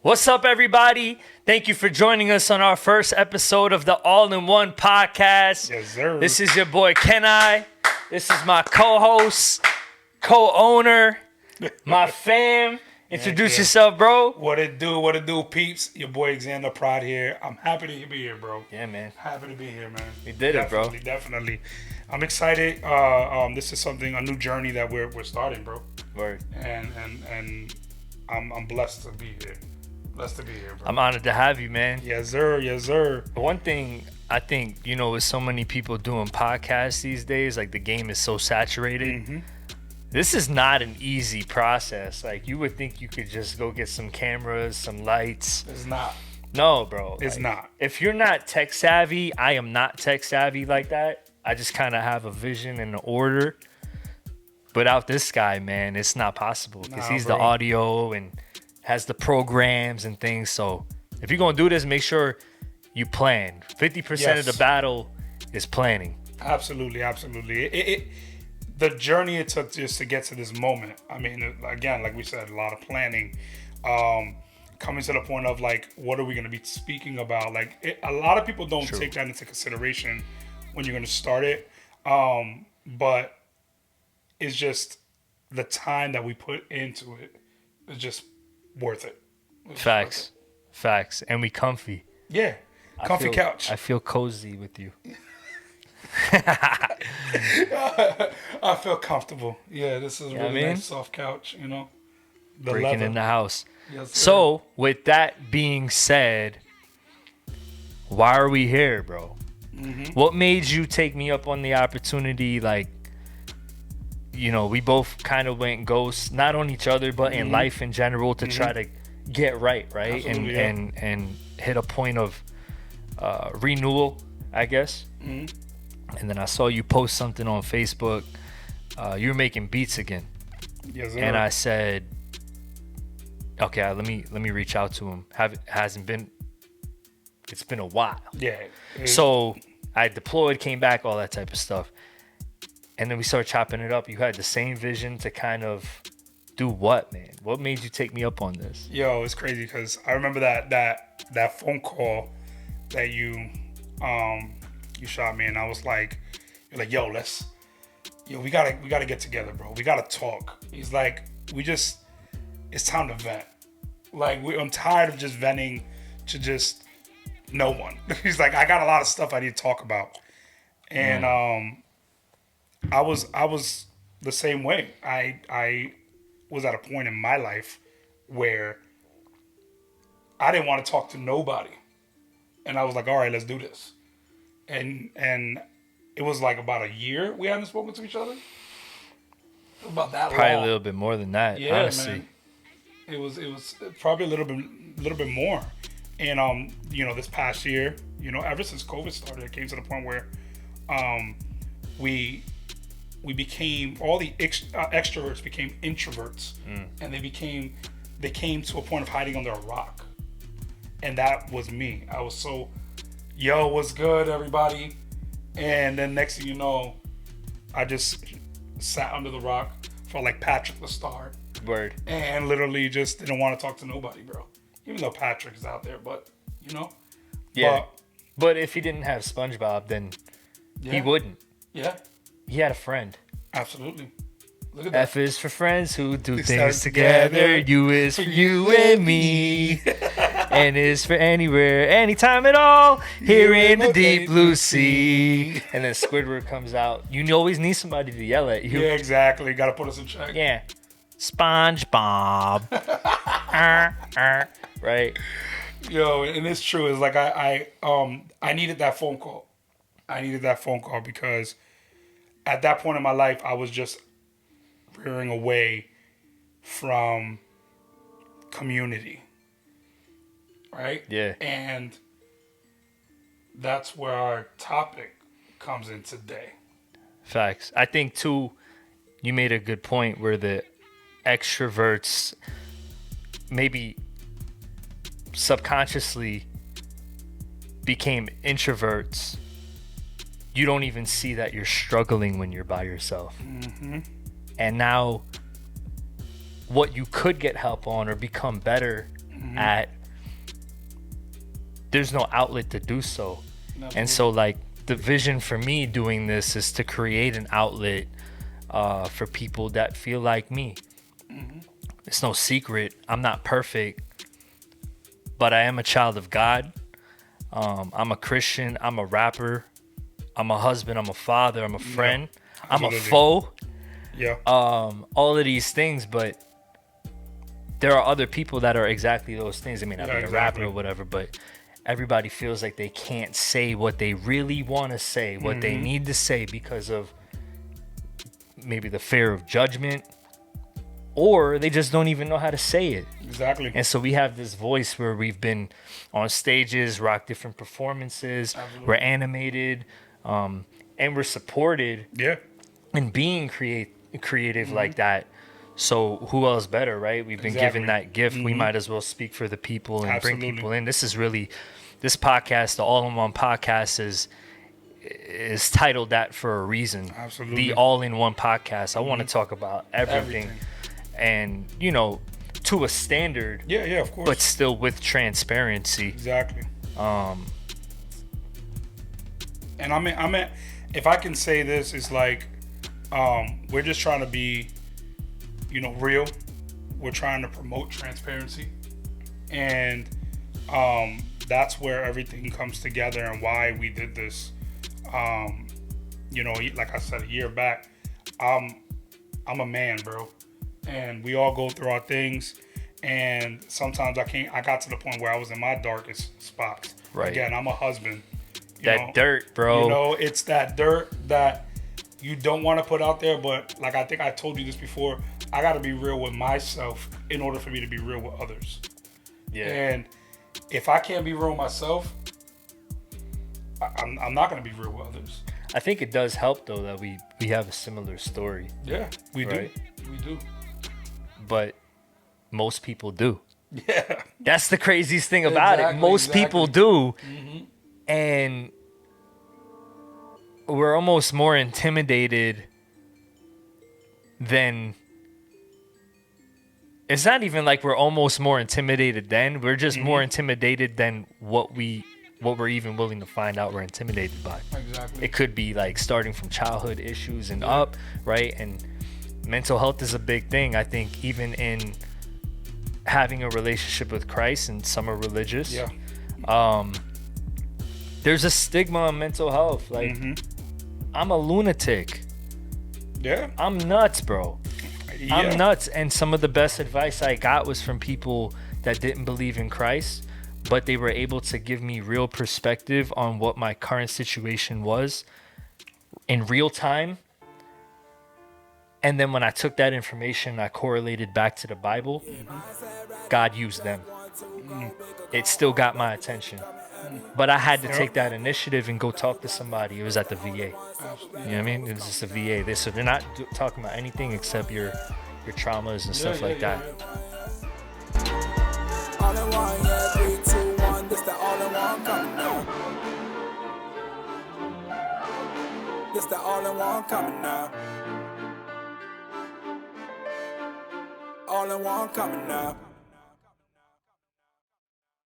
What's up, everybody? Thank you for joining us on our first episode of the All-in-One podcast. Yes, sir. This is your boy, Kenai. This is my co-host, co-owner, my fam. Introduce yourself, bro. What it do, peeps? Your boy Xander Prod here. I'm happy to be here, bro. Yeah, man. Happy to be here, man. We did it, bro. Definitely. I'm excited. This is a new journey that we're starting, bro. Word. And I'm blessed to be here. Blessed to be here, bro. I'm honored to have you, man. Yes, sir. Yes, sir. One thing I think, with so many people doing podcasts these days, like the game is so saturated. Mm-hmm. This is not an easy process. Like, you would think you could just go get some cameras, some lights. It's not. No, bro. It's not. If you're not tech savvy, I am not tech savvy like that. I just kind of have a vision and an order. Without this guy, man, it's not possible because he's the audio and has the programs and things. So if you're going to do this, make sure you plan. 50% of the battle is planning. Absolutely. The journey it took just to get to this moment. I mean, again, like we said, a lot of planning. Coming to the point of, like, what are we going to be speaking about? Like, a lot of people don't take that into consideration when you're going to start it. But it's just the time that we put into it is just worth it. Facts. And we comfy. Yeah. Comfy couch. I feel cozy with you. I feel comfortable. Yeah, this is really nice soft couch, The breaking leather. in the house. Yes, so, with that being said, why are we here, bro? Mm-hmm. What made you take me up on the opportunity? Like, we both kind of went ghost, not on each other, but in life in general, to try to get right? Absolutely, and hit a point of renewal, I guess. Mm-hmm. And then I saw you post something on Facebook. You were making beats again. Yes, sir. And I said, okay, let me reach out to him. It's been a while. Yeah. So I deployed, came back, all that type of stuff. And then we started chopping it up. You had the same vision to kind of do what, man? What made you take me up on this? Yo, it's crazy because I remember that phone call that you shot me, and I was like, you're like, we gotta get together, bro. We gotta talk. He's like, it's time to vent. Like, I'm tired of just venting to just no one. He's like, I got a lot of stuff I need to talk about. And I was the same way. I was at a point in my life where I didn't want to talk to nobody. And I was like, all right, let's do this. And it was like about a year we hadn't spoken to each other. It was about that Probably long. a little bit more than that, Yeah, honestly. man. It was probably a little bit more. And this past year, ever since COVID started, it came to the point where we became, all the extroverts became introverts, and they came to a point of hiding under a rock. And that was me. I was so, what's good, everybody? And then next thing you know, I just sat under the rock, felt like Patrick the Star. Word. And literally just didn't want to talk to nobody, bro. Even though Patrick is out there, but, Yeah. But if he didn't have SpongeBob, then he wouldn't. Yeah. He had a friend. Absolutely. Look at that. F is for friends who do We things start together. together. U is for you and me. N is for anywhere, anytime at all. Here in the deep blue sea. And then Squidward comes out. You always need somebody to yell at you. Yeah, exactly. Got to put us in check. Yeah. SpongeBob. Right. Yo, and it's true. It's like I needed that phone call. I needed that phone call because at that point in my life, I was just veering away from community. Right? Yeah. And that's where our topic comes in today. Facts. I think, too, you made a good point where the extroverts maybe subconsciously became introverts. You don't even see that you're struggling when you're by yourself. Mm-hmm. And now what you could get help on or become better at, there's no outlet to do so. Absolutely. And so like the vision for me doing this is to create an outlet for people that feel like me. It's no secret, I'm not perfect, but I am a child of God. I'm a Christian, I'm a rapper, I'm a husband, I'm a father, I'm a friend, I'm a foe. Yeah. All of these things, but there are other people that are exactly those things. I mean, I've been a rapper or whatever, but everybody feels like they can't say what they really want to say, what they need to say, because of maybe the fear of judgment, or they just don't even know how to say it. Exactly. And so we have this voice where we've been on stages, rock different performances, we're animated, and we're supported in being creative like that. So who else better, right? We've been given that gift. We might as well speak for the people and bring people in. This is really, this podcast, the All-in-One Podcast, is titled that for a reason. Absolutely. The All-in-One Podcast. I want to talk about everything. And, you know, to a standard. Yeah, of course. But still with transparency. Exactly. And I mean, if I can say this, it's like, we're just trying to be, you know, real. We're trying to promote transparency, and that's where everything comes together and why we did this. You know, like I said a year back, I'm a man, bro, and we all go through our things, and sometimes I got to the point where I was in my darkest spots. Right. Again, I'm a husband. That dirt, bro. You know, it's that dirt that you don't want to put out there, but like I think I told you this before, I got to be real with myself in order for me to be real with others. Yeah. And if I can't be real with myself, I'm not going to be real with others. I think it does help, though, that we have a similar story. Yeah, we right? do. We do. But most people do. Yeah. That's the craziest thing about it. Most people do. And we're almost more intimidated than... It's not even like we're almost more intimidated than. We're just more intimidated than what we're even willing to find out we're intimidated by. Exactly. It could be like starting from childhood issues and up, right? And mental health is a big thing. I think even in having a relationship with Christ, and some are religious. Yeah. There's a stigma on mental health. Like, I'm a lunatic. Yeah. I'm nuts, bro. Yeah. I'm nuts. And some of the best advice I got was from people that didn't believe in Christ, but they were able to give me real perspective on what my current situation was in real time. And then when I took that information, I correlated back to the Bible. God used them. It still got my attention. But I had to take that initiative and go talk to somebody. It was at the VA. You know what I mean? It was just a VA. So they're not talking about anything except your traumas and stuff like that. All in one, yeah, 3, 2, 1, this the all-in-one coming now. This the all-in-one coming now. All in one coming now.